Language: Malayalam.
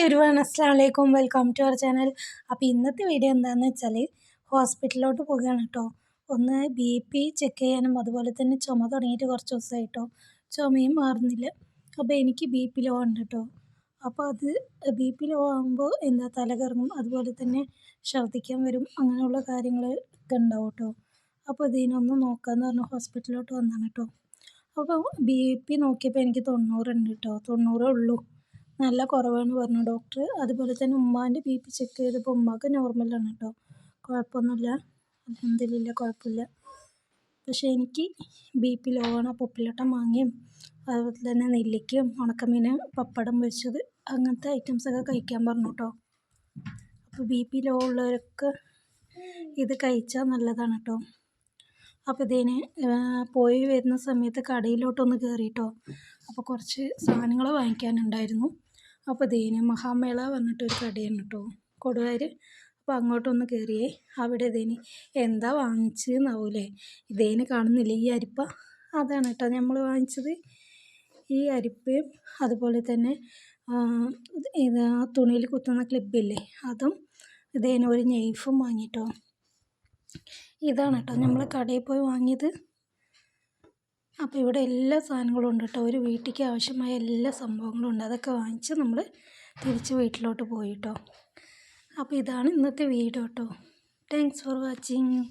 എവരിവൺ, അസ്സലാമു അലൈക്കും. Welcome to our channel. അപ്പോൾ ഇന്നത്തെ വീഡിയോ എന്താണെന്ന് വെച്ചാൽ ഹോസ്പിറ്റലിലോട്ട് പോകുകയാണ് കേട്ടോ. ഒന്ന് BP ചെക്ക് ചെയ്യാനും അതുപോലെ തന്നെ ചുമ തുടങ്ങിയിട്ട് കുറച്ച് ദിവസമായിട്ടോ. ചുമയും മാറുന്നില്ല. അപ്പോൾ എനിക്ക് BP ലോ ഉണ്ട് കേട്ടോ. അപ്പോൾ അത് BP ലോ ആകുമ്പോൾ തലകറങ്ങും, അതുപോലെ തന്നെ ഛർദ്ദിക്കാൻ വരും, അങ്ങനെയുള്ള കാര്യങ്ങളൊക്കെ ഉണ്ടാവും കേട്ടോ. അപ്പോൾ ഇതിനൊന്ന് നോക്കാമെന്ന് പറഞ്ഞ് ഹോസ്പിറ്റലിലോട്ട് വന്നതാണ് കേട്ടോ. അപ്പോൾ BP നോക്കിയപ്പോൾ എനിക്ക് 90 ഉണ്ട് കേട്ടോ. 90 ഉള്ളൂ. നല്ല കുറവാണെന്ന് പറഞ്ഞു ഡോക്ടർ. അതുപോലെ തന്നെ ഉമ്മാൻ്റെ BP ചെക്ക് ചെയ്തപ്പോൾ ഉമ്മാക്ക് നോർമലാണ് കേട്ടോ. കുഴപ്പമൊന്നുമില്ല, അൽഹംദുലില്ലാ, കുഴപ്പമില്ല. പക്ഷേ എനിക്ക് BP ലോ ആണ്. അപ്പോൾ ഉപ്പിലിട്ട മാങ്ങയും അതുപോലെ തന്നെ നെല്ലിക്കയും ഉണക്കമീൻ, പപ്പടം പൊരിച്ചത്, അങ്ങനത്തെ ഐറ്റംസൊക്കെ കഴിക്കാൻ പറഞ്ഞു കേട്ടോ. അപ്പോൾ BP ലോ ഉള്ളവരൊക്കെ ഇത് കഴിച്ചാൽ നല്ലതാണ് കേട്ടോ. അപ്പോൾ ഇതിന് പോയി വരുന്ന സമയത്ത് കടയിലോട്ടൊന്ന് കയറിയിട്ടോ. അപ്പോൾ കുറച്ച് സാധനങ്ങൾ വാങ്ങിക്കാനുണ്ടായിരുന്നു. അപ്പോൾ ഇതിന് മഹാമേള പറഞ്ഞിട്ടൊരു കടയാണ് കേട്ടോ, കൊടുവായൂർ. അപ്പോൾ അങ്ങോട്ടൊന്ന് കയറിയേ. അവിടെ ഇതിന് എന്താ വാങ്ങിച്ചതെന്നാവൂലേ, ഇതിന് കാണുന്നില്ല ഈ അരിപ്പ, അതാണ് കേട്ടോ നമ്മൾ വാങ്ങിച്ചത്. ഈ അരിപ്പയും അതുപോലെ തന്നെ ഇത് തുണിയിൽ കുത്തുന്ന ക്ലിപ്പില്ലേ, അതും ഇതിന് ഒരു നെയ്ഫും വാങ്ങിയിട്ടോ. ഇതാണ് കേട്ടോ നമ്മൾ കടയിൽ പോയി വാങ്ങിയത്. അപ്പോൾ ഇവിടെ എല്ലാ സാധനങ്ങളും ഉണ്ട് കേട്ടോ. ഒരു വീട്ടിലേക്ക് ആവശ്യമായ എല്ലാ സംഭവങ്ങളും ഉണ്ട്. അതൊക്കെ വാങ്ങിച്ച് നമ്മൾ തിരിച്ച് വീട്ടിലോട്ട് പോയി കേട്ടോ. അപ്പോൾ ഇതാണ് ഇന്നത്തെ വീഡിയോ കേട്ടോ. Thanks for watching.